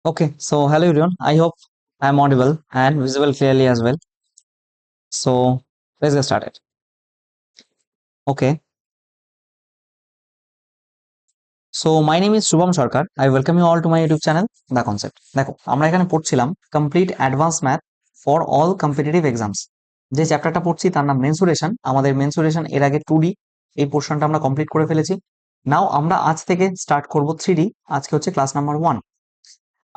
Okay, so hello everyone. I hope I'm audible and visible clearly as well. So let's get started. Okay, so my name is Shubham Sarkar. I welcome you all to my YouTube channel, The Concept. দেখো আমরা এখানে পড়ছিলাম complete advance math for all competitive exams. যে চ্যাপ্টারটা পড়ছি তার নাম menstruation. আমাদের মেন্সুরেশন এর আগে 2D এই পোর্শনটা আমরা কমপ্লিট করে ফেলেছি। নাও আমরা আজ থেকে স্টার্ট করব 3D। আজকে হচ্ছে ক্লাস নাম্বার 1।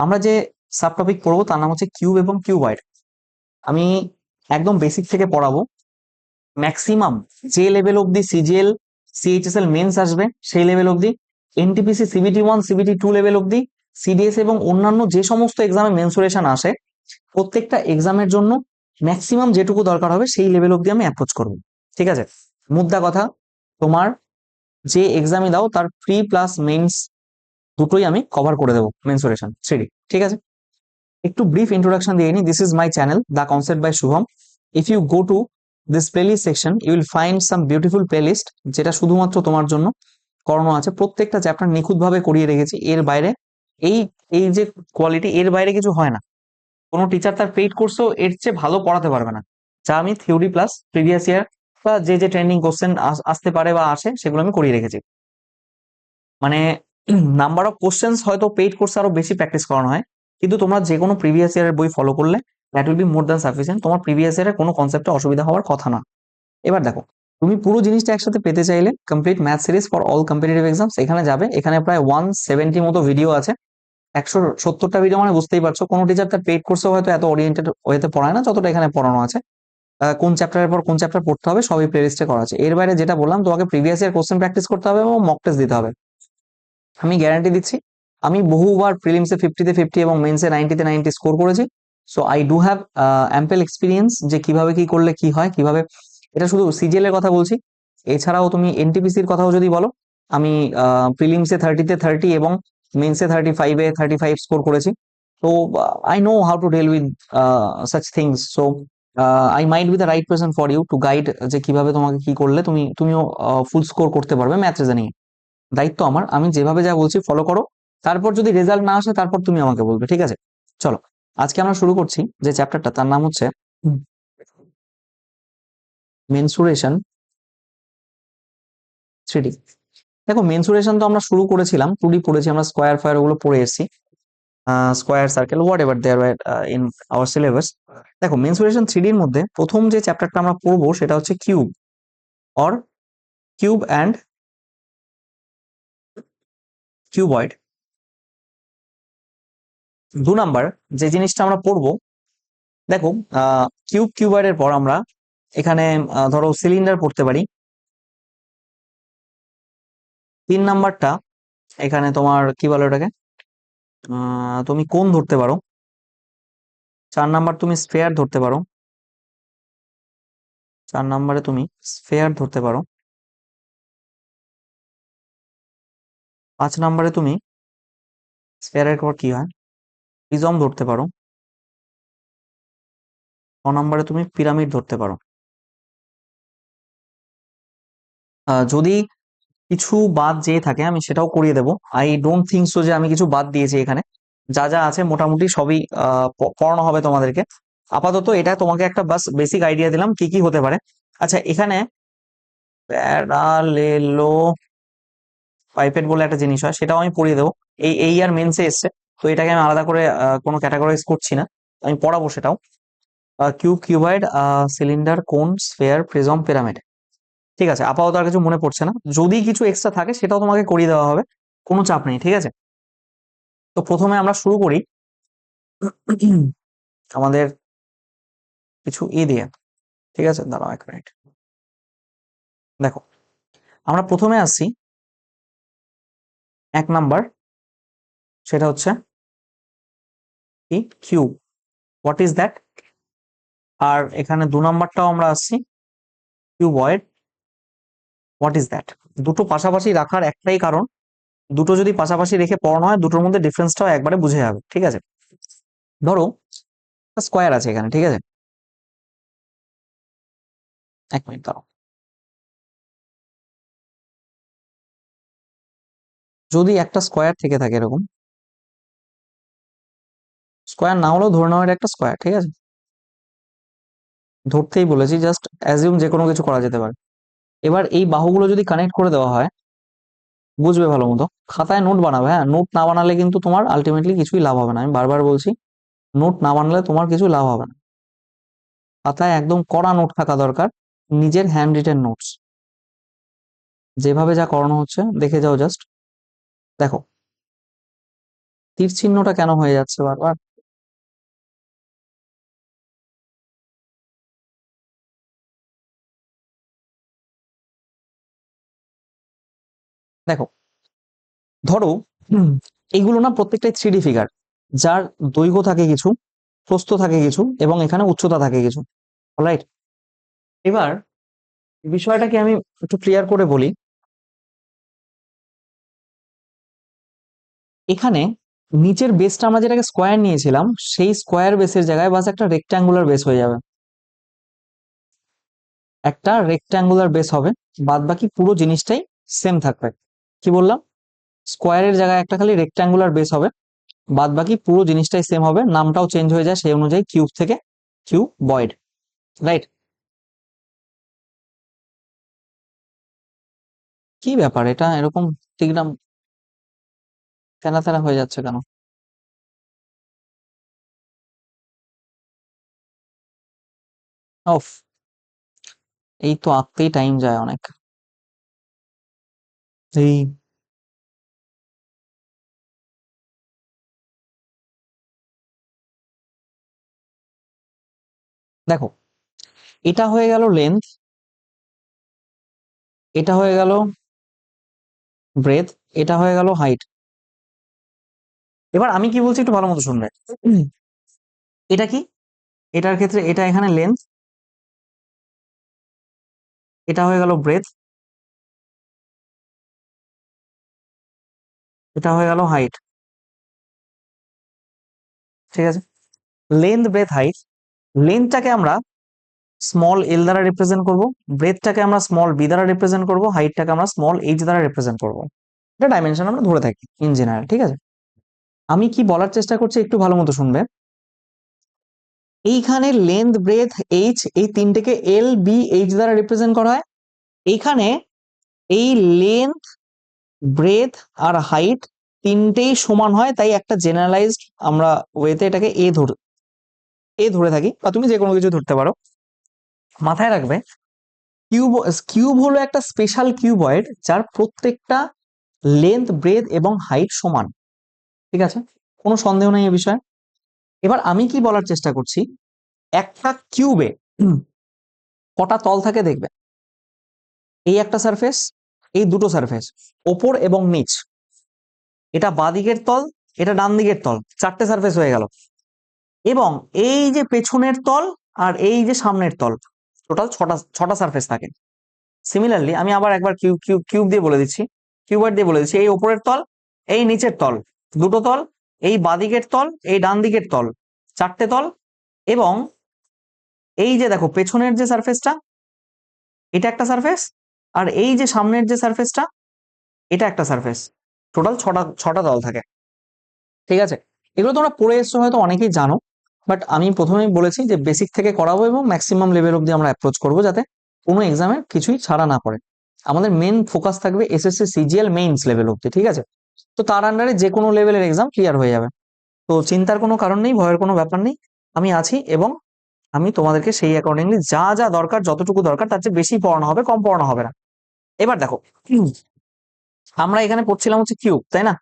আমরা যে সাব টপিক পড়বো তার নাম হচ্ছে কিউব এবং কিউবয়েড। আমি একদম বেসিক থেকে পড়াবো। ম্যাক্সিমাম যে লেভেল অব্দি সিজিএল সিএইচএসএল মেন্স আসবে সেই লেভেল অব্দি, এনটিপিসি সিবিটি 1 সিবিটি 2 লেভেল অব্দি, সিডিএস এবং অন্যান্য যে সমস্ত এক্সামে মেন্সুরেশন আসে প্রত্যেকটা এক্সামের জন্য ম্যাক্সিমাম যেটুকু দরকার হবে সেই লেভেল অব্দি আমি অ্যাপ্রোচ করব। ঠিক আছে, মুদ্রা কথা, তোমার যে এক্সামই দাও তার প্রি প্লাস মেন্স দুটোই আমি কভার করে দেবো মেন্সুরেশন 3D। ঠিক আছে, একটু ব্রিফ ইন্ট্রোডাকশন দিয়ে নি। This is my channel the concept by Shubham. If you go to this playlist section you will find some beautiful playlist, যেটা শুধুমাত্র তোমার জন্য করানো আছে। প্রত্যেকটা চ্যাপ্টার নিখুঁত ভাবে করিয়ে রেখেছি। এর বাইরে এই এই যে কোয়ালিটি, এর বাইরে কিছু হয় না। কোনো টিচার তার পেইড কোর্সও এর চেয়ে ভালো পড়াতে পারবে না। যা আমি থিওরি প্লাস প্রিভিয়াস ইয়ার বা যে যে ট্রেন্ডিং কোশ্চেন আসতে পারে বা আসে সেগুলো আমি করিয়ে রেখেছি। মানে নাম্বার অফ কোশ্চেন্স হয়তো পেইড কোর্সে আরো বেশি প্র্যাকটিস করানো হয়, কিন্তু তোমরা যে কোনো প্রিভিয়াস ইয়ারের বই ফলো করলে that will be more than sufficient. তোমার প্রিভিয়াস ইয়ারের কোনো কনসেপ্টে অসুবিধা হওয়ার কথা না। এবার দেখো, তুমি পুরো জিনিসটা একসাথে পেতে চাইলে complete math series for all competitive exams এখানে যাবে। এখানে প্রায় 170 মতো ভিডিও আছে। 170টা ভিডিও মানে বুঝতেই পারছো কোনো টিচার তার পেইড কোর্সে হয়তো এত ওরিয়েন্টেড ওয়েতে পড়ায় না যতটা এখানে পড়ানো আছে। কোন চ্যাপ্টারের পর কোন চ্যাপ্টার পড়তে হবে সবই প্লেলিস্টে করা আছে। এর বাইরে যেটা বললাম, তোমাকে প্রিভিয়াস ইয়ার কোশ্চেন প্র্যাকটিস করতে হবে এবং মক টেস্ট দিতে হবে। আমি গ্যারান্টি দিচ্ছি, আমি বহুবার প্রিলিমসে 50-তে 50 এবং মেন্সে 90-তে 90 স্কোর করেছি। So I do have অ্যাম্পেল experience যে কিভাবে কি করলে কি হয়, কিভাবে। এটা শুধু সিজিএল এর কথা বলছি, এছাড়াও তুমি এনটিপিসির কথাও যদি বলো, আমি প্রিলিমসে 30-তে 30 এবং মেন্সে 35-এ 35 স্কোর করেছি। তো I know how to deal with such things. So I might be the right person for you to guide যে কিভাবে তোমাকে কি করলে তুমিও ফুল স্কোর করতে পারবে ম্যাথ রিজনিং। দায়িত্ব আমার, আমি যেভাবে যা বলছি ফলো করো। তারপর যদি রেজাল্ট না আসে তারপর তুমি আমাকে বলবে। ঠিক আছে, চলো আজকে আমরা শুরু করছি। যে চ্যাপ্টারটা তার নাম হচ্ছে মেনসুরেশন 3D। দেখো মেনসুরেশন তো আমরা শুরু করেছিলাম 2D পড়েছি, আমরা স্কোয়ার ফায়ার ওগুলো পড়ে এসেছি, square circle whatever there in our syllabus. দেখো মেনসুরেশন 3D এর মধ্যে প্রথম যে চ্যাপ্টারটা আমরা পড়বো সেটা হচ্ছে cube or cube and cuboid. 2 number যে জিনিসটা আমরা পড়বো, দেখো কিউব কিউবয়েডের পর আমরা এখানে ধরো সিলিন্ডার পড়তে পারি। 3 নাম্বারটা এখানে তোমার কি বলে ওটাকে, তুমি কোণ ধরতে পারো। 4 নাম্বার তুমি স্ফেয়ার ধরতে পারো। 4 নাম্বারে তুমি স্ফেয়ার ধরতে পারো। 5 নাম্বারে তুমি স্ফেয়ারের পর কি হয়, প্রিজম ধরতে পারো। 6 নাম্বারে তুমি পিরামিড ধরতে পারো। যদি কিছু বাদ যেয়ে থাকে আমি সেটাও করিয়ে দেবো। আই ডোন্ট থিঙ্ক সো যে আমি কিছু বাদ দিয়েছি এখানে। যা যা আছে মোটামুটি সবই পড়ানো হবে তোমাদেরকে। আপাতত এটা তোমাকে একটা বাস বেসিক আইডিয়া দিলাম কি কি হতে পারে। আচ্ছা, এখানে প্যারালেলো পাইপেট বলে একটা জিনিস হয়, সেটাও আমি পড়িয়ে দেবো। এই আর মেন্সে এসছে, তো এটাকে আমি আলাদা করে কোনো ক্যাটাগরাইজ করছি না, আমি পড়াবো সেটাও। কিউব কিউবয়েড সিলিন্ডার কোন স্ফেয়ার প্রিজম পিরামিড। ঠিক আছে, আপাতত আর কিছু মনে পড়ছে না। যদি কিছু এক্সট্রা থাকে সেটাও তোমাকে করিয়ে দেওয়া হবে, কোনো চাপ নেই। ঠিক আছে, তো প্রথমে আমরা শুরু করি আমাদের কিছু দিয়ে। ঠিক আছে, দাঁড়াও 1 মিনিট। দেখো আমরা প্রথমে আসছি 1 নাম্বার, সেটা হচ্ছে কি কিউব, হোয়াট ইজ দ্যাট। আর এখানে 2 নাম্বারটাও আমরা আসছি কিউবয়েড, হোয়াট ইজ দ্যাট। দুটো পাশাপাশি রাখার একটাই কারণ, দুটো যদি পাশাপাশি রেখে পড়ানো হয় দুটোর মধ্যে ডিফারেন্সটাও একবারে বুঝে যাবে। ঠিক আছে, ধরো স্কোয়ার আছে এখানে। ঠিক আছে, 1 মিনিট দাঁড়াও। যদি একটা স্কোয়ার থেকে থাকে এরকম, স্কোয়ার না হলেও ধরে নেওয়া এটা একটা স্কোয়ার, ঠিক আছে? ধরতেই বলেছি, জাস্ট অ্যাজিউম যে কোনো কিছু করা যেতে পারে। এবার এই বাহুগুলো যদি কানেক্ট করে দেওয়া হয়, বুঝবে ভালো মতো। খাতায় নোট বানাবে, হ্যাঁ, নোট না বানালে কিন্তু তোমার আলটিমেটলি কিছুই লাভ হবে না, আমি বারবার বলছি। নোট না বানালে তোমার কিছু লাভ হবে না। খাতায় একদম কড়া নোট থাকা দরকার, নিজের হ্যান্ড রিটেন নোটস। যেভাবে যা করানো হচ্ছে দেখে যাও জাস্ট। দেখো তীর চিহ্নটা কেন হয়ে যাচ্ছে বারবার। দেখো, ধরো এইগুলো না প্রত্যেকটাই 3D ফিগার, যার দৈর্ঘ্য থাকে কিছু, প্রস্থ থাকে কিছু, এবং এখানে উচ্চতা থাকে কিছু। অলরাইট, এবার বিষয়টাকে আমি একটু ক্লিয়ার করে বলি। এখানে নিচের বেসটা আমরা যেটাকে স্কোয়ার নিয়েছিলাম, সেই স্কোয়ার বেসের জায়গায় বাস একটা রেক্ট্যাঙ্গুলার বেস হয়ে যাবে, একটা রেক্ট্যাঙ্গুলার বেস হবে। বাদ বাকি পুরো জিনিসটাই সেম থাকবে। কি বললাম? স্কোয়ারের জায়গায় একটা খালি রেক্ট্যাঙ্গুলার বেস হবে, বাদ বাকি পুরো জিনিসটাই সেম হবে, নামটাও চেঞ্জ হয়ে যায় সেই অনুযায়ী, কিউব থেকে কিউবয়েড। রাইট? কি ব্যাপার, এটা এরকম টিকরাম তেনা তেনা হয়ে যাচ্ছে কেন? অফ, এই তো আঁকতেই টাইম যায় অনেক। এই দেখো, এটা হয়ে গেল লেন্থ, এটা হয়ে গেল ব্রেথ, এটা হয়ে গেল হাইট। এবার আমি কি বলছি একটু ভালো মতো শুনবে। উম, এটা কি? এটার ক্ষেত্রে এটা এখানে লেন্থ, এটা হয়ে গেল ব্রেথ, এটা হয়ে গেল হাইট। ঠিক আছে? Length, breadth, height. লেন্থটাকে আমরা স্মল এল দ্বারা রিপ্রেজেন্ট করব, ব্রেথটাকে আমরা স্মল বি দ্বারা রিপ্রেজেন্ট করব, হাইটটাকে আমরা স্মল এইচ দ্বারা রিপ্রেজেন্ট করব। এটা ডাইমেনশন আমরা ধরে থাকি ইন জেনারেল, ঠিক আছে? আমি কি বলার চেষ্টা করছি একটু ভালো মতো শুনবে। এইখানে লেন্থ, ব্রেথ, এইচ, এই তিনটেকে এল, বি, এইচ দ্বারা রিপ্রেজেন্ট করা হয়। এইখানে এই লেন্থ, ব্রেথ আর হাইট তিনটেই সমান হয়, তাই একটা জেনারেলাইজড আমরা ওয়েতে এটাকে এ ধরে থাকি, বা তুমি যে কোনো কিছু ধরতে পারো। মাথায় রাখবে, কিউব কিউব হলো একটা স্পেশাল কিউবয়েড যার প্রত্যেকটা লেন্থ, ব্রেথ এবং হাইট সমান। ঠিক আছে? কোনো সন্দেহ নেই এ বিষয়ে। এবার আমি কি বলার চেষ্টা করছি, একটা কিউবে কটা তল থাকে দেখবে। এই একটা সারফেস, এই দুটো সারফেস, ওপর এবং নিচ। এটা বাঁদিকের তল, এটা ডান দিকের তল, চারটে সারফেস হয়ে গেল। এবং এই যে পেছনের তল আর এই যে সামনের তল, টোটাল ছটা ছটা সারফেস থাকে। সিমিলারলি আমি আবার একবার কিউব কিউব কিউব দিয়ে বলে দিচ্ছি, কিউবয়েড দিয়ে বলে দিচ্ছি। এই ওপরের তল, এই নিচের তল, দুটো তল, এই বাঁদিকের তল, এই ডান দিকের তল, চারটে তল। এবং এই যে দেখো পেছনের যে সারফেসটা, এটা একটা সারফেস, আর এই যে সামনের যে সারফেসটা, এটা একটা সারফেস। টোটাল ছটা ছটা তল থাকে। ঠিক আছে? এগুলো তোমরা পড়ে এসছো, হয়তো অনেকেই জানো, বাট আমি প্রথমেই বলেছি যে বেসিক থেকে করাবো এবং ম্যাক্সিমাম লেভেল অব্দি আমরা অ্যাপ্রোচ করবো, যাতে কোনো এক্সামে কিছুই ছাড়া না পড়ে। আমাদের মেন ফোকাস থাকবে এসএসসি সিজিএল মেইনস লেভেল অব্দি, ঠিক আছে? তো তার আন্ডারে যে কোনো লেভেলের এক্সাম ক্লিয়ার হয়ে যাবে। তো চিন্তার কোনো কারণ নেই, ভয়ের কোনো ব্যাপার নেই। আমি আছি, এবং আমি তোমাদেরকে সেই অ্যাকর্ডিংলি যা যা দরকার, যতটুকু দরকার তার চেয়ে বেশি পড়ানো হবে, কম পড়ানো হবে না। এবার দেখো, আমরা এখানে পড়ছিলাম হচ্ছে কিউব, তাই না?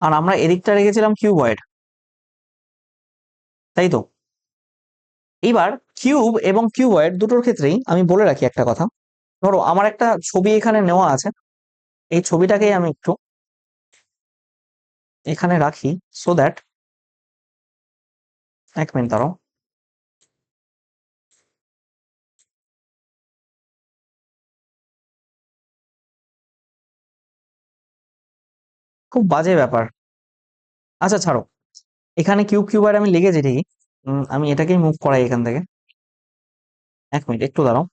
আর আমরা এদিকটা রেখেছিলাম কিউবয়েড, তাই তো? এবার কিউব এবং কিউবয়েড দুটোর ক্ষেত্রেই আমি বলে রাখি একটা কথা। ধরো আমার একটা ছবি এখানে নেওয়া আছে, এই ছবিটাকেই আমি একটু এখানে রাখি, সো দ্যাট, এক মিনিট দাঁড়াও। খুব বাজে ব্যাপার। আচ্ছা ছাড়ো, এখানে কিউব কিউবয়েড আমি লিখেছি ঠিকই। আমি এটাকেই মুভ করাই এখান থেকে। এক মিনিট একটু দাঁড়াও।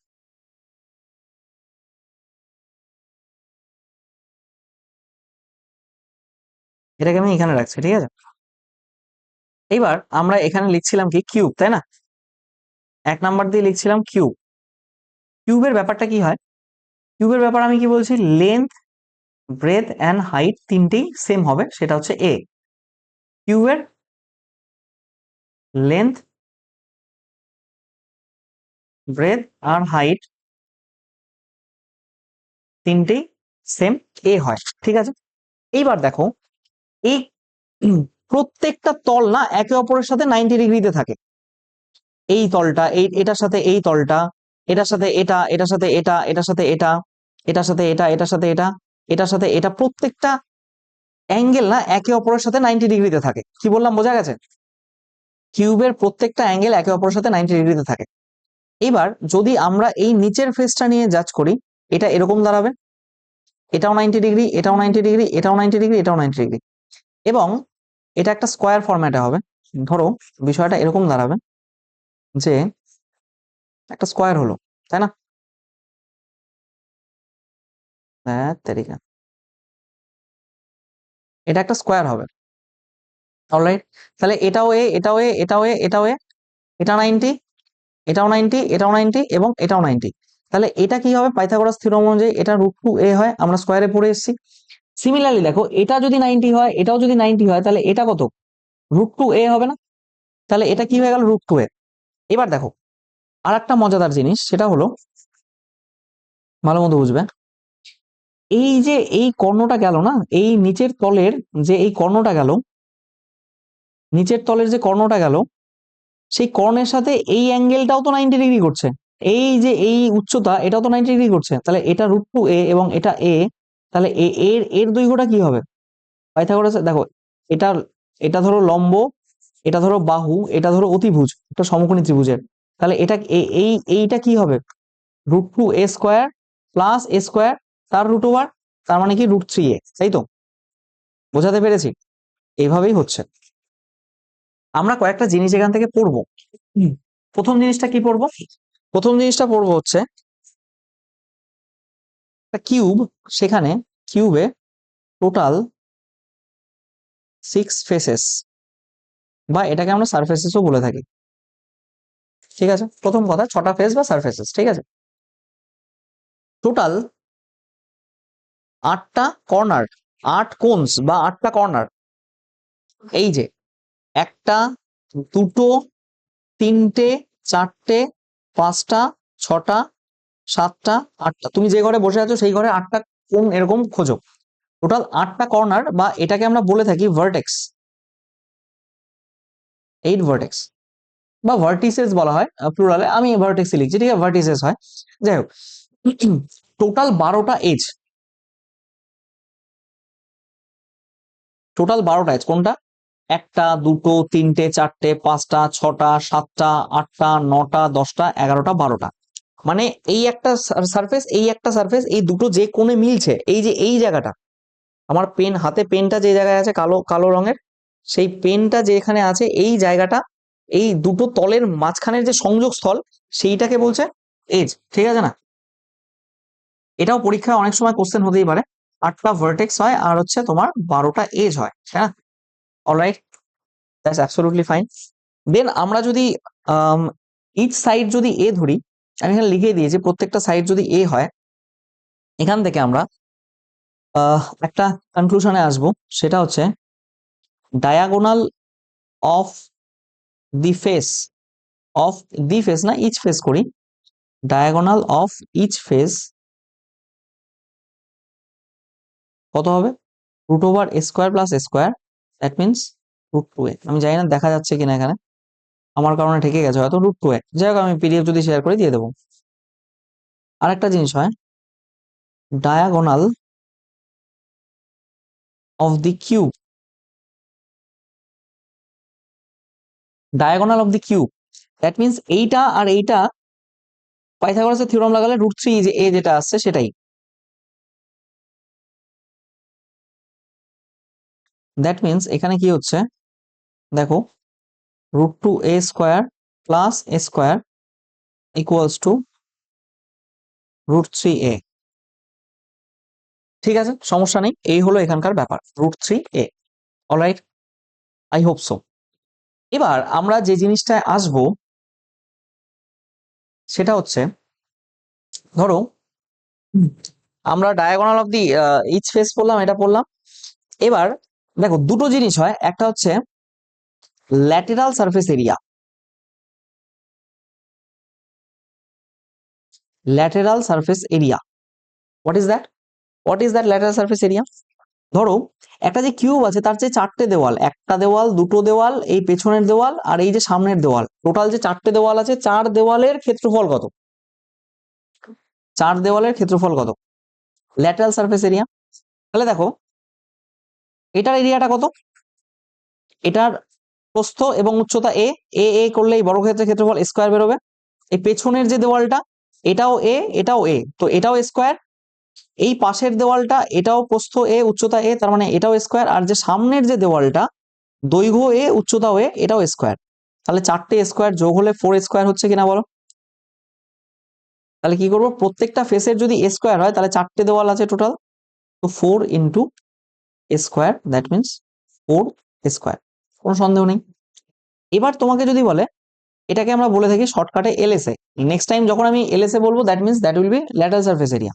এটাকে আমি এখানে রাখছি, ঠিক আছে? এবার আমরা এখানে লিখছিলাম কি কিউব, তাই না? 1 নাম্বার দিয়ে লিখছিলাম কিউব। কিউবের ব্যাপারটা কি হয়? কিউবের ব্যাপার আমি কি বলছি, লেন্থ, ব্রেথ অ্যান্ড হাইট তিনটেই সেম হবে, সেটা হচ্ছে এ। কিউবের লেন্থ, ব্রেথ আর হাইট তিনটেই সেম এ হয়, ঠিক আছে? এইবার দেখো, এই প্রত্যেকটা তল না একে অপরের সাথে 90 ডিগ্রিতে থাকে। এই তলটা এটার সাথে এই তলটা, এটার সাথে এটা, এটার সাথে এটা, এটার সাথে এটা, এটার সাথে এটা, এটার সাথে এটা, এটার সাথে এটা, প্রত্যেকটা অ্যাঙ্গেল না একে অপরের সাথে 90 ডিগ্রিতে থাকে। কি বললাম, বোঝা গেছে? কিউবের প্রত্যেকটা অ্যাঙ্গেল একে অপরের সাথে 90 ডিগ্রিতে থাকে। এবার যদি আমরা এই নিচের ফেসটা নিয়ে জাজ করি, এটা এরকম দাঁড়াবে, এটাও 90 ডিগ্রি, এটাও 90 ডিগ্রি, এটাও 90 ডিগ্রি, এটাও 90 ডিগ্রি, এবং এটা একটা স্কোয়ার ফরম্যাটে হবে। ধরো বিষয়টা এরকম দাঁড়াবে যে একটা স্কোয়ার হলো, তাই না? হ্যাঁ তেরিকা, এটা একটা স্কোয়ার হবে। অলরাইট, তাহলে এটাও এ, এটাও এ, এটাও এ, এটাও এ, এটা 90, এটাও 90, এটাও 90 এবং এটাও 90। তাহলে এটা কি হবে, পাইথাগোরাস থিওরেম অনুযায়ী এটা √2a হয়, আমরা স্কোয়ারে পড়ে এসেছি। সিমিলারলি দেখো, এটা যদি 90 হয়, এটাও যদি 90 হয়, তাহলে এটা কত, √2a হবে না? তাহলে এটা কি হয়ে গেল, √2a। এবার দেখো আর একটা মজাদার জিনিস, সেটা হলো, ভালো মতো বুঝবে, এই যে এই কর্ণটা গেল না, এই নিচের তলের যে এই কর্ণটা গেল, নিচের তলের যে কর্ণটা গেল, সেই কর্ণের সাথে এই অ্যাঙ্গেলটাও তো 90 ডিগ্রি করছে। এই যে এই উচ্চতা, এটাও তো 90 ডিগ্রি করছে, তাহলে এটা √2a এবং এটা এ, তাহলে এর এর দৈর্ঘ্যটা কি হবে? পাইথাগোরাস দেখো, এটা এটা ধরো লম্ব, এটা ধরো বাহু, এটা ধরো অতিভুজ, একটা সমকোণী ত্রিভুজের, তাহলে এটা এইটা কি হবে, √2a² প্লাস a², তার √ওভার, তার মানে কি √3a, তাই তো? বোঝাতে পেরেছি? এইভাবেই হচ্ছে। আমরা কয়েকটা জিনিস এখান থেকে পড়বো। প্রথম জিনিসটা কি পড়বো? প্রথম জিনিসটা পড়বো হচ্ছে একটা কিউব, সেখানে কিউবে টোটাল 6 ফেসেস, বা এটাকে আমরা সারফেসেসও বলে থাকি, ঠিক আছে? প্রথম কথা, 6টা ফেস বা সারফেসেস, ঠিক আছে? টোটাল 8টা কর্নার, 8 কোণস বা 8টা কর্নার। এই যে একটা, দুটো, তিনটে, চারটে, পাঁচটা, ছটা, সাতটা, আটটা, তুমি যে ঘরে বসে আছো সেই ঘরে 8টা কোণ এরকম খোঁজো। টোটাল 8টা কর্নার, বা এটাকে আমরা বলে থাকি ভার্টেক্স, 8 ভার্টেক্স বা ভার্টিসেস বলা হয় প্লুরালে, আমি ভার্টেক্সই লিখছি, ঠিক আছে? ভার্টিসেস হয়, যাই হোক। টোটাল 12টা এজ, টোটাল 12টা এজ কোনটা? একটা, দুটো, তিনটে, চারটে, পাঁচটা, ছটা, সাতটা, আটটা, নটা, 10টা, 11টা, 12টা। মানে এই একটা সারফেস, এই একটা সারফেস, এই দুটো যে কোণে মিলছে, এই যে এই জায়গাটা, আমার পেন হাতে, পেনটা যে জায়গায় আছে কালো কালো রঙের, সেই পেনটা যেখানে আছে এই জায়গাটা, এই দুটো তলের মাঝখানের যে সংযোগ স্থল, সেইটাকে বলছে এজ, ঠিক আছে না? এটাও পরীক্ষায় অনেক সময় কোশ্চেন হতেই পারে। 8টা ভার্টেক্স হয় আর হচ্ছে তোমার 12টা এজ হয়, হ্যাঁ? Alright, that's absolutely fine. Then আমরা যদি ইচ সাইড যদি এ ধরি, আমি এখানে লিখে দিয়েছি প্রত্যেকটা সাইড যদি এ হয়, এখান থেকে আমরা একটা কনক্লুশনে আসবো, সেটা হচ্ছে diagonal of the face, of the face না, ইচ ফেস করি, ডায়াগোনাল অফ ইচ ফেস কত হবে, √a² plus a², that means √2a। আমি জানি না দেখা যাচ্ছে কিনা এখানে, আমার কারণে ঠেকে গেছে হয়তো, √2a। যাই হোক, আমি পিডিএফ যদি শেয়ার করে দিয়ে দেবো। আরেকটা জিনিস হয়, diagonal of the cube, diagonal of the cube, that means এইটা আর এইটা পাইথাগোরাসের থিওরেম লাগালে √3 যে এ যেটা আসছে সেটাই। দ্যাট মিনস এখানে কি হচ্ছে, দেখো, √2a² plus a² equals to √3a। ঠিক আছে, সমস্যা নেই, এই হলো এখানকার ব্যাপার, √3a। Alright, I hope so. এবার আমরা যে জিনিসটায় আসবো সেটা হচ্ছে, ধরো আমরা diagonal of the each face পড়লাম, এটা পড়লাম। এবার দেখো দুটো জিনিস হয়, একটা হচ্ছে lateral surface area, lateral surface area. What is that lateral surface area? ধরো একটা যে কিউব আছে তার যে চারটে দেওয়াল, একটা দেওয়াল, দুটো দেওয়াল, এই পেছনের দেওয়াল আর এই যে সামনের দেওয়াল, টোটাল যে চারটে দেওয়াল আছে, চার দেওয়ালের ক্ষেত্রফল কত? চার দেওয়ালের ক্ষেত্রফল কত? Lateral surface area. তাহলে দেখো এটার এরিয়াটা কত? এটার প্রস্থ এবং উচ্চতা এ, এ করলে এই বর্গক্ষেত্রের ক্ষেত্রফল স্কয়ার বেরোবে। এই পেছনের যে দেওয়ালটা, এটাও এ, এটাও এ, তো এটাও স্কয়ার। এই পাশের দেওয়ালটা, এটাও প্রস্থ এ, উচ্চতা এ, তার মানে এটাও স্কয়ার। আর যে সামনের যে দেওয়ালটা, দৈর্ঘ্য এ, উচ্চতাও এ, এটাও স্কয়ার। তাহলে চারটে স্কয়ার যোগ হলে 4 স্কয়ার হচ্ছে কিনা বলো? তাহলে কি করবো, প্রত্যেকটা ফেসের যদি স্কয়ার হয় তাহলে চারটে দেওয়াল আছে টোটাল, তো 4 into square, that means 4 square. কোনো সন্দেহ নেই। এবার তোমাকে যদি বলে, এটাকে আমরা বলে থাকি শর্টকাটে এলএসএ, নেক্সট টাইম যখন আমি এলএসএ বলবো that means that will be lateral surface area.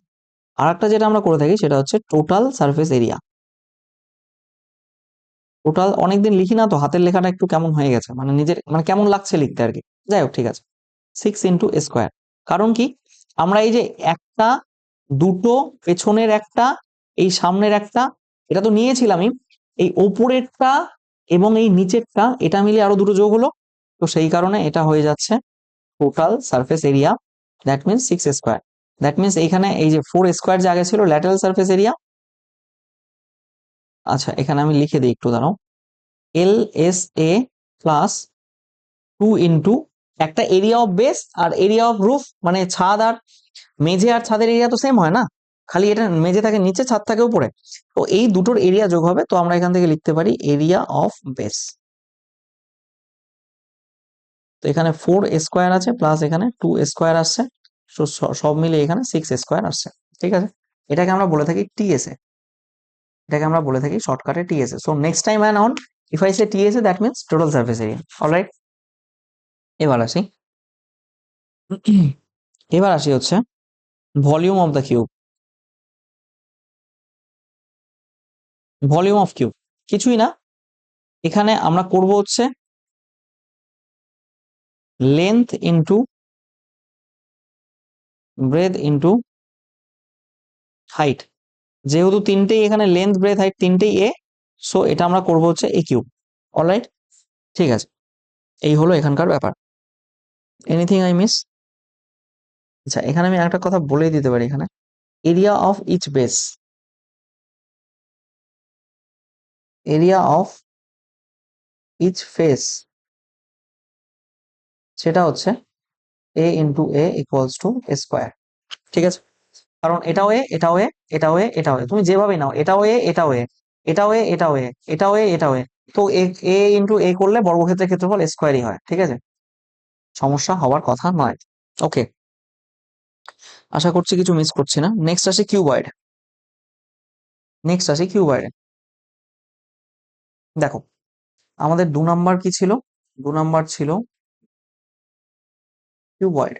আর একটা যেটা আমরা করে থাকি সেটা হচ্ছে টোটাল সারফেস এরিয়া। টোটাল অনেকদিন লিখি না তো, হাতের লেখাটা একটু কেমন হয়ে গেছে, মানে নিজের মানে কেমন লাগছে লিখতে আর কি। যাই হোক, ঠিক আছে, 6 ইন্টু স্কোয়ার। কারণ কি, আমরা এই যে একটা, দুটো, পেছনের একটা, এই সামনের একটা, এটা তো নিয়েছিলামই, এই ওপরেরটা এবং এই নিচেরটা, এটা মিলে আরো দুটো যোগ হলো, তো সেই কারণে এটা হয়ে যাচ্ছে total surface area, that means 6 square. That means এইখানে এই যে 4 স্কোয়ার যে আগে ছিল ল্যাটারাল সারফেস এরিয়া। আচ্ছা এখানে আমি লিখে দিই, একটু দাঁড়াও। L S A plus 2 into একটা এরিয়া অফ বেস আর এরিয়া অফ রুফ, মানে ছাদ আর মেঝে আর ছাদের এরিয়া তো সেম হয় না, খালি এটা মেঝে থাকে নিচে, ছাদ থাকে উপরে, তো এই দুটোর এরিয়া যোগ হবে। তো আমরা এখান থেকে লিখতে পারি এরিয়া অফ বেস। তো এখানে 4 স্কোয়ার আছে প্লাস এখানে 2 স্কোয়ার আসছে, সব মিলে এখানে 6 স্কোয়ার আসছে। ঠিক আছে, এটাকে আমরা বলে থাকি টিএসএ, এটাকে আমরা বলে থাকি শর্টকাটে TSA. So next time and on if I say TSA that means total surface area. Alright, এবার আসি, এবার আসি হচ্ছে volume of the cube. Volume of cube কিছুই না, এখানে আমরা করব হচ্ছে length into breadth into height. যেহেতু তিনটেই এখানে লেন্থ, ব্রেথ, হাইট তিনটেই এ, সো এটা আমরা করব হচ্ছে এ কিউব। অলরাইট, ঠিক আছে, এই হলো এখানকার ব্যাপার। Anything I miss? আচ্ছা এখানে আমি একটা কথা বলেই দিতে পারি, এখানে area of each base, area of each face, সেটা হচ্ছে A into A equals to square. ঠিক আছে, কারণ এটাও এ, এটাও এ, এটাও এ, এটাও এ, তুমি যেভাবে নাও, এটাও এ, এটাও এ, এটাও এ, এটাও এ, এটাও এ, এটাও এ, তো এ ইন্টু এ করলে বর্গক্ষেত্রের ক্ষেত্রফল স্কোয়ারই হয়। ঠিক আছে, সমস্যা হওয়ার কথা নয়। ওকে, আশা করছি কিছু মিস করছি না। নেক্সট আসে কিউবয়েড, নেক্সট আসে কিউবয়েড। দেখো আমাদের 2 নাম্বার কি ছিল? 2 নাম্বার ছিল cuboid.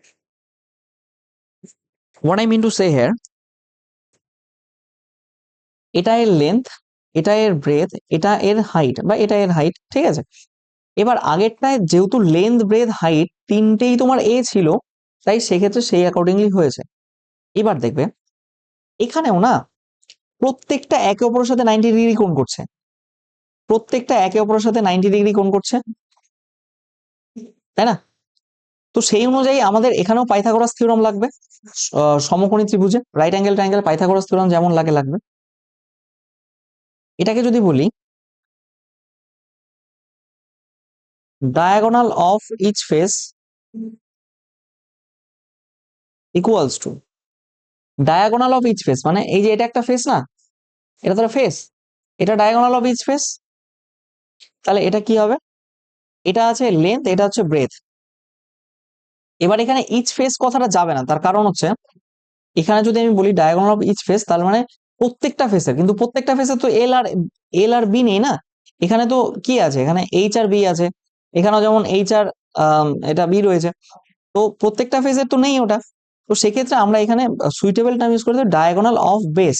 What I mean to say here, এটা এর লেন্থ, এটা এর ব্রেথ, এটা এর হাইট বা এটা এর হাইট। ঠিক আছে, এবার আগেরটায় যেহেতু লেন্থ, ব্রেথ, হাইট তিনটেই তোমার এ ছিল, তাই সেক্ষেত্রে সেই অ্যাকর্ডিংলি হয়েছে। এবার দেখবে এখানেও না প্রত্যেকটা একে অপরের সাথে 90 ডিগ্রি কোণ করছে, প্রত্যেকটা একে অপরের সাথে 90 ডিগ্রি কোণ করছে, তাই না? তো সেই অনুযায়ী আমাদের এখানেও পাইথাগোরাস থিওরাম লাগবে, সমকোণী ত্রিভুজে right angle triangle Pythagoras theorem যেমন লাগে লাগবে। এটাকে যদি বলি diagonal of each face equals to, diagonal of each face মানে এই যে এটা একটা ফেস না, এটা তো ফেস, এটা ডায়াগোনাল অফ ইচ ফেস, তাহলে এটা কি হবে, এটা আছে লেন্থ, এটা হচ্ছে ব্রেথ। এবার এখানে ইচ ফেস কথাটা যাবে না, তার কারণ হচ্ছে এখানে যদি আমি বলি ডায়াগোনাল অফ ইচ ফেস, তার মানে প্রত্যেকটা ফেসের, কিন্তু প্রত্যেকটা ফেসের তো এল আর বি নেই না, এখানে তো কি আছে, এখানে এইচ আর বি আছে, এখানেও যেমন এইচ আর এটা বি রয়েছে, তো প্রত্যেকটা ফেজের তো নেই ওটা। তো সেক্ষেত্রে আমরা এখানে সুইটেবল টার্ম ইউজ করতে ডায়াগোনাল অফ বেস।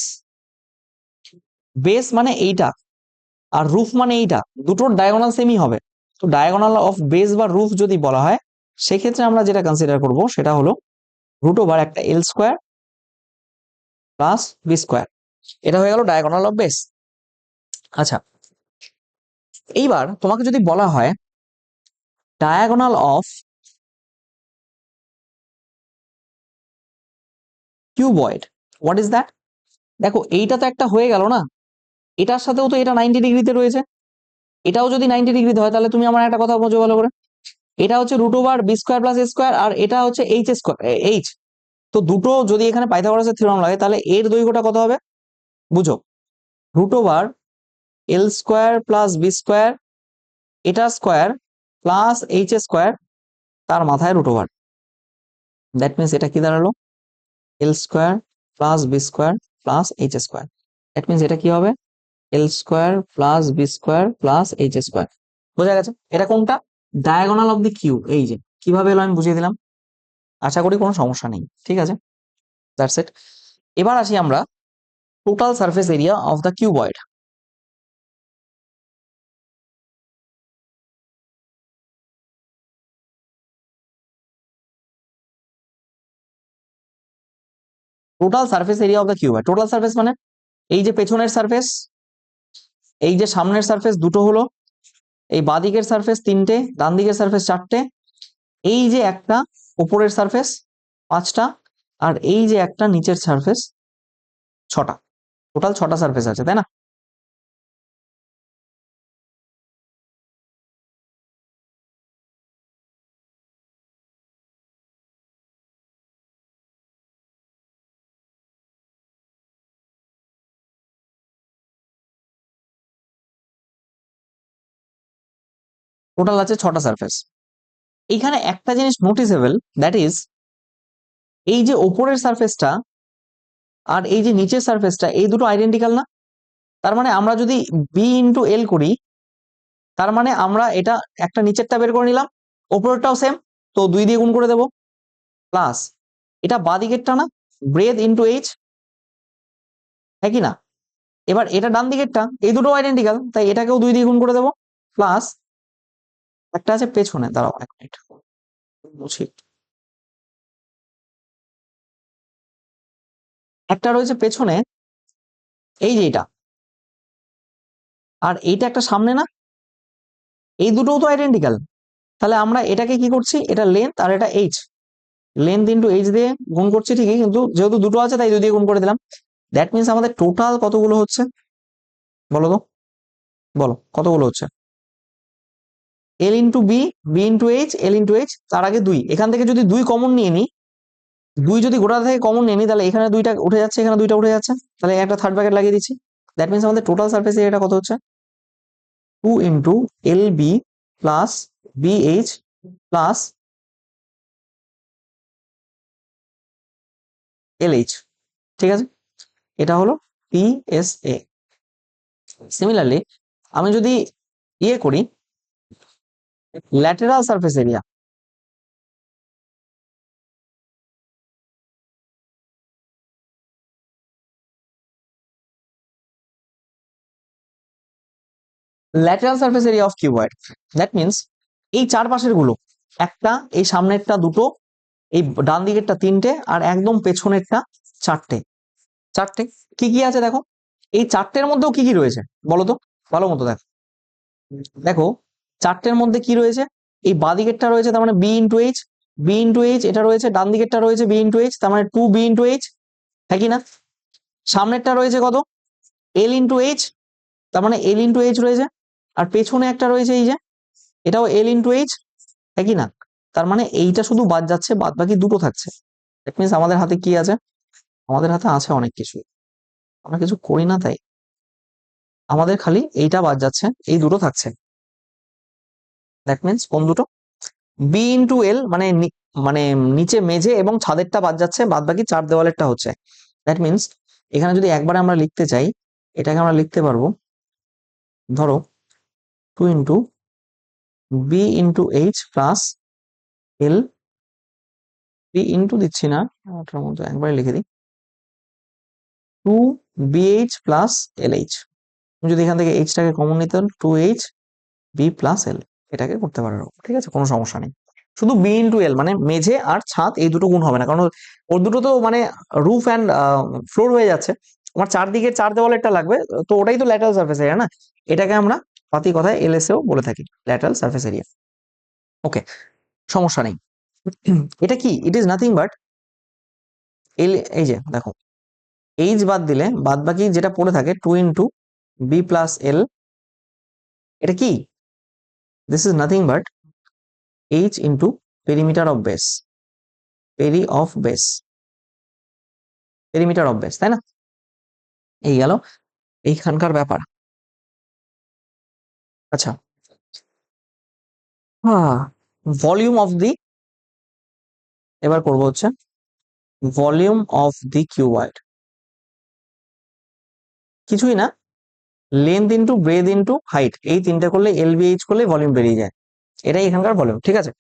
বেস মানে এইটা আর রুফ মানে এইটা, দুটোর ডায়াগোনাল সেমই হবে। তো ডায়াগোনাল অফ বেস বা রুফ যদি বলা হয়, সেক্ষেত্রে আমরা যেটা কনসিডার করব সেটা হলো রুট ওভার একটা এল স্কোয়ার প্লাস বি স্কোয়ার। এটা হয়ে গেল ডায়াগোনাল অফ বেস। আচ্ছা, এইবার তোমাকে যদি বলা হয় diagonal of cuboid, what is that? দেখো এইটা তো একটা হয়ে গেল না, এটার সাথেও তো এটা 90 ডিগ্রিতে রয়েছে, এটাও যদি 90 ডিগ্রিতে হয় তাহলে তুমি আমার একটা কথা বোঝো ভালো করে, এটা হচ্ছে root over B square plus A square আর এটা হচ্ছে এইচ স্কোয়ার এইচ। তো দুটো যদি এখানে পাইথাগোরাসের থিওরেম লাগে তাহলে এর দৈর্ঘ্যটা কত হবে বুঝো, root over L square plus B square এটা স্কোয়ার প্লাস এইচ স্কোয়ার তার মাথায় রুট ওভার। দ্যাট মিনস এটা কি দাঁড়ালো, L square plus B square plus H square. That means এটা কি হবে, L square plus B square plus H square. বোঝা গেছে? এটা কোনটা? Diagonal of the cube. এই যে কিভাবে এলো আমি বুঝিয়ে দিলাম, আশা করি কোনো সমস্যা নেই। ঠিক আছে, দ্যাটস ইট। এবার আসি আমরা total surface area of the cuboid. Total surface area of the cuboid, total surface মানে এই যে পেছনের সারফেস, এই যে সামনের সারফেস দুটো হলো, এই বাঁদিকের সারফেস তিনটে, ডান দিকের সারফেস চারটে, এই যে একটা উপরের সারফেস পাঁচটা, আর এই যে একটা নিচের সারফেস ছটা। টোটাল ছটা সারফেস আছে, তাই না? টোটাল আছে ছটা সারফেস। এইখানে একটা জিনিস নোটিসেবল, দ্যাট ইজ এই যে ওপরের সারফেসটা আর এই যে নিচের সারফেসটা এই দুটো আইডেন্টিক্যাল না। তার মানে আমরা যদি বি ইন্টু এল করি, তার মানে আমরা এটা একটা নিচেরটা বের করে নিলাম, ওপরেরটাও সেম, তো 2 দিয়ে গুণ করে দেবো, প্লাস এটা বাঁদিকেরটা না, ব্রেথ ইন্টু এইচ, হ্যাঁ কি না? এবার এটা ডান দিকেরটা, এই দুটো আইডেন্টিক্যাল, তাই এটাকেও 2 দিয়ে গুণ করে দেবো, প্লাস একটা আছে পেছনে, দাঁড়াও 1 মিনিট বুঝি, একটা রয়েছে পেছনে এই যে এটা, আর এইটা একটা সামনে না, এই দুটোও তো আইডেন্টিক্যাল। তাহলে আমরা এটাকে কি করছি, এটা লেন্থ আর এটা এইচ, লেন্থ ইন্টু এইচ দিয়ে গুণ করছি ঠিকই, কিন্তু যেহেতু দুটো আছে তাই 2 দিয়ে গুণ করে দিলাম। দ্যাট মিনস আমাদের টোটাল কতগুলো হচ্ছে বলো তো, বলো কতগুলো হচ্ছে? L into B, B into H, L into H, তার আগে 2, এখান থেকে যদি 2 কমন নিয়ে নিই, 2 যদি গোটা থেকে কমন নিয়ে নিই তাহলে এখানে 2টা উঠে যাচ্ছে, এখানে 2টা উঠে যাচ্ছে, তাহলে একটা থার্ড ব্র্যাকেট লাগিয়ে দিচ্ছি। দ্যাট মিনস আমাদের টোটাল সারফেস এরিয়াটা কত হচ্ছে, 2 into L B plus B H plus L H. ঠিক আছে, এটা হলো পিএসএ। সিমিলারলি আমি যদি ইয়ে করি lateral surface area, lateral surface area of cuboid, that means এই চারপাশের গুলো, একটা, এই সামনেরটা দুটো, এই ডান দিকেরটা তিনটে, আর একদম পেছনেরটা চারটে। চারটে কি কি আছে দেখো, এই চারটের মধ্যেও কি কি রয়েছে বলো তো, ভালো মতো দেখো। দেখো চারটের মধ্যে কি রয়েছে, এই বাঁ দিকেরটা রয়েছে তার মানে B into H, B into H এটা রয়েছে, ডান দিকেরটা রয়েছে বি ইন্টু এইচ তার মানে 2 বি ইন্টু এইচ, হ্যাঁ কি না? সামনেরটা রয়েছে কত, এল ইন্টু এইচ, তার মানে এল ইন্টু এইচ রয়েছে, আর পেছনে একটা রয়েছে এই যে, এটাও এল ইন্টু এইচ, হ্যাঁ কি না? তার মানে এইটা শুধু বাদ যাচ্ছে, বাদ বাকি দুটো থাকছে। দ্যাট মিনস আমাদের হাতে কি আছে, আমাদের হাতে আছে অনেক কিছু, আমরা কিছু করি না তাই আমাদের খালি এইটা বাদ যাচ্ছে, এই দুটো থাকছে। দ্যাট মিনস কোন দুটো, বি ইন্টু এল মানে মানে নিচে মেঝে এবং ছাদেরটা বাদ যাচ্ছে, বাদ বাকি চার দেওয়ালেরটা হচ্ছে। দ্যাট মিনস এখানে যদি একবারে আমরা লিখতে চাই, এটাকে আমরা লিখতে পারবো ধরো 2 into B into H plus L, B into দিচ্ছি না, ওটার মধ্যে একবারে লিখে দিই, two BH plus L H. যদি এখান থেকে এইচটাকে কমন নিতে হন, two H B plus L, এটাকে করতে পারো, ঠিক আছে, কোনো সমস্যা নেই। শুধু বি ইন্টু এল মানে মেঝে আর ছাদ এই দুটো গুণ হবে না, কারণ ওর দুটো তো মানে রুফ অ্যান্ড ফ্লোর হয়ে যাচ্ছে, আমার চারদিকে চার দেওয়ালেরটা লাগবে, তো ওটাই তো ল্যাটারাল সার্ফেস এরিয়া না, এটাকে আমরা পাতি কথায় এলএসএও বলে থাকি, ল্যাটারাল সার্ফেস এরিয়া। ওকে, সমস্যা নেই। এটা কি, ইট ইজ নাথিং বাট এল, এই যে দেখো এইচ বাদ দিলে বাদ বাকি যেটা পড়ে থাকে টু ইন্টু বি প্লাস এল, এটা কি, this is nothing but H into perimeter of base, perimeter of base, তাই না? এই গেল এইখানকার ব্যাপার। আচ্ছা, ভলিউম অফ দি, এবার করবো হচ্ছে ভলিউম অফ দি কিউবয়েড, কিছুই না, length into breadth into height, এই তিনটে করলে এলবিএইচ করলে ভলিউম বেরিয়ে যায়, এটাই এখানকার ভলিউম, ঠিক আছে,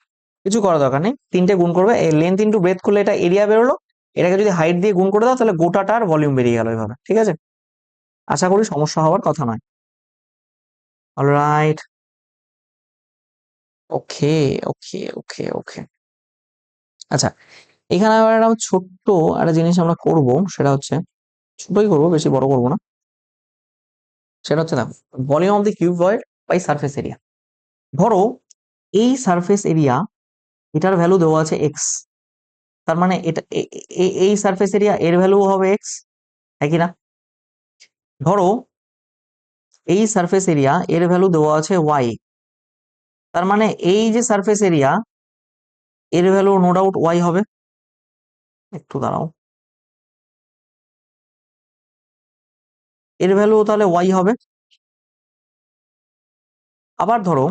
কিছু করার দরকার নেই, তিনটে গুণ করবে, এই লেন্থ ইন্টু ব্রেথ করলে এটা এরিয়া বেরোলো, এটাকে যদি হাইট দিয়ে গুণ করে দাও তাহলে গোটাটার ভলিউম বেরিয়ে গেল এইভাবে, ঠিক আছে, আশা করি সমস্যা হওয়ার কথা নয়। অলরাইট, ওকে ওকে ওকে ওকে। আচ্ছা, এখানে আবার একটা ছোট্ট একটা জিনিস আমরা করব, সেটা হচ্ছে ছোটই করবো, বেশি বড় করবো না, সেটা হচ্ছে দেখো volume of the cuboid by surface area. ধরো এই সারফেস এরিয়া, এটার ভ্যালু দেওয়া আছে এক্স, তার মানে এটা এই সারফেস এরিয়া এর ভ্যালু হবে এক্স, হ্যাঁ কি না? ধরো এই সারফেস এরিয়া এর ভ্যালু দেওয়া আছে ওয়াই, তার মানে এই যে সারফেস এরিয়া এর ভ্যালু নো ডাউট ওয়াই হবে, একটু দাঁড়াও, এর ভ্যালু তাহলে ওয়াই হবে। আবার ধরো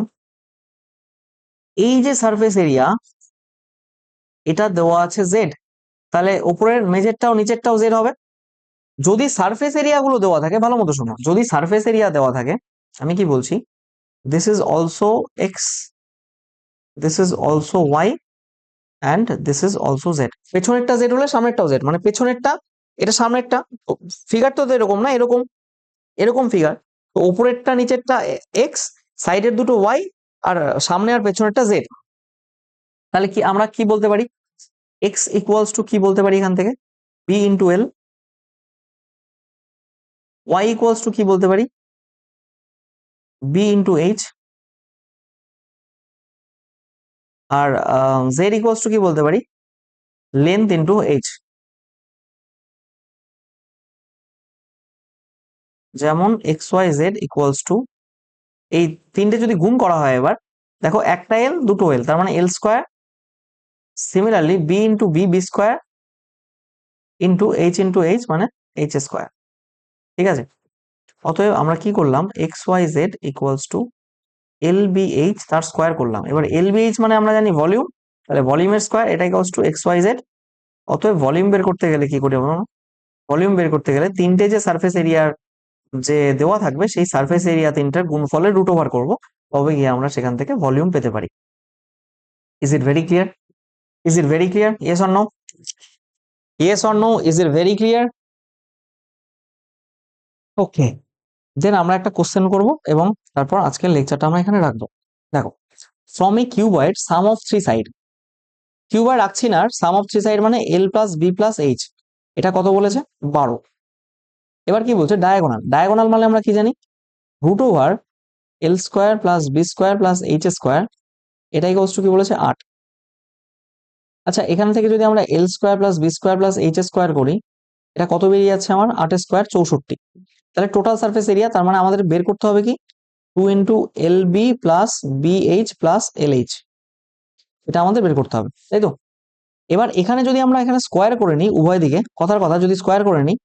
এই যে সারফেস এরিয়া এটা দেওয়া আছে জেড, তাহলে উপরের মেঝেরটাও নিচেরটাও জেড হবে। যদি সারফেস এরিয়া গুলো দেওয়া থাকে, ভালো মতো শোনো, যদি সারফেস এরিয়া দেওয়া থাকে, আমি কি বলছি, this is also X, this is also Y, and this is also Z. পেছনেরটা জেড হলে সামনেরটাও জেড, মানে পেছনেরটা এটা সামনেরটা, ফিগার তো এরকম না, এরকম এরকম ফিগার, তো উপরেরটা নিচেরটা এক্স, সাইডের দুটো ওয়াই, আর সামনে আর পেছনেরটা জেড, তাহলে কি আমরা কি বলতে পারি, এক্স ইকুয়ালস টু কি বলতে পারি এখান থেকে, B into L, Y equals to কি বলতে পারি, বি ইন্টু এইচ, আর জেড ইকুয়ালস টু কি বলতে পারি, লেন্থ ইন্টু এইচ। যেমন X Y Z equals to, এই তিনটে যদি গুণ করা হয় এবার, দেখো একটা এল দুটো এল, তার মানে L square, similarly B into B, B square, into H মানে এইচ স্কোয়ার, ঠিক আছে। অতএব আমরা কি করলাম, X Y Z equals to L B H তার স্কোয়ার করলাম, এবার এল বি এইচ মানে আমরা জানি ভলিউম, তাহলে ভলিউমের স্কোয়ার এটা equals to X Y Z. অতএব ভলিউম বের করতে গেলে কি করি আমরা, ভলিউম বের করতে গেলে তিনটে যে সারফেস এরিয়ার যে দেওয়া থাকবে সেই সারফেস এরিয়া তিনটার গুণফলের রুট ওভার করবো, তবে গিয়ে আমরা সেখান থেকে ভলিউম পেতে পারি। Is it very clear, is it very clear, yes or no, yes or no, is it very clear? Okay, then আমরা একটা কোশ্চেন করব এবং তারপর আজকের লেকচারটা আমরা এখানে রাখবো। দেখো, from a cuboid some of three side, cuboid রাখছি না, সাম অফ থ্রি সাইড মানে এল প্লাস বি প্লাস এইচ, এটা কত বলেছে, 12। এবার কি বলছে, ডায়াগোনাল, ডায়াগোনাল মানে আমরা কি জানি, root over L square plus B square plus H square, এটা ইকুয়ালস টু কি বলেছে, 8। আচ্ছা, এখান থেকে যদি আমরা L square plus B square plus H square করি, এটা কত বেরিয়ে যাচ্ছে আমার, 8 স্কোয়ার 64। তাহলে টোটাল সারফেস এরিয়া, তার মানে আমাদের বের করতে হবে কি, 2 into L B plus B H plus L H, এটা আমাদের বের করতে হবে, তাই তো। এবার এখানে যদি আমরা এখানে স্কোয়ার করে নিই, উভয় দিকে কথার কথা যদি স্কোয়ার করে নিই,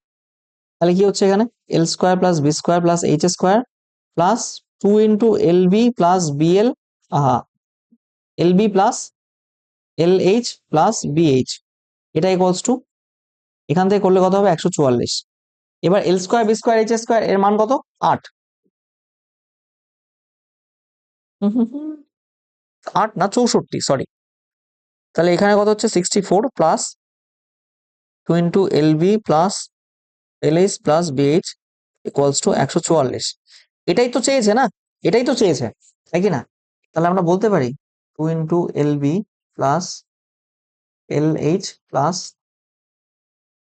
তাহলে কি হচ্ছে এখানে, L square plus B square plus H square plus 2 into L B plus BL, L B plus L H plus B H, এটা ইকুয়ালস টু, এখান থেকে করলে কত হবে, 144। এবার L square B square H square এর মান কত, 8। 8 না 64, সরি। তাহলে এখানে কত হচ্ছে 64 plus 2 into LB plus LH plus BH equals to 144। এটাই তো চেয়েছে না, এটাই তো চেয়েছে, তাই কি না? তাহলে আমরা বলতে পারি 2 into LB plus LH plus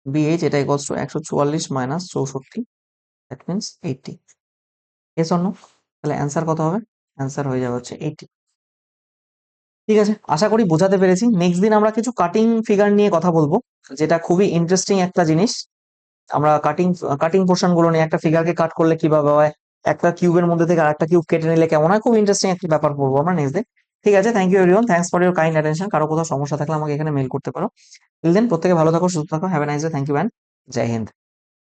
BH এটা equals to 144 minus 64, that means 80। Yes or no? তাহলে অ্যান্সার কত হবে? অ্যান্সার হয়ে যাবে হচ্ছে 80। ঠিক আছে, আশা করি বোঝাতে পেরেছি। নেক্সট দিন আমরা কিছু কাটিং ফিগার নিয়ে কথা বলবো, যেটা খুবই ইন্টারেস্টিং একটা জিনিস। আমরা কাটিং কাটিং পোর্শন গুলো নিয়ে, একটা ফিগারকে কাট করলে কিভাবে হয়, একটা কিউবের মধ্যে থেকে আরেকটা কিউব কেটে নিলে কেমন হয়, খুব ইন্টারেস্টিং একটা ব্যাপার পড়বো আমরা নেক্সট ডে। ঠিক আছে, thank you everyone, thanks for your kind attention. কারো কোথাও সমস্যা থাকলে আমাকে এখানে মেল করতে পারো। টিল দেন প্রত্যেকে ভালো থাকো, সুস্থ থাকো, have a nice day, thank you and জয় হিন্দ।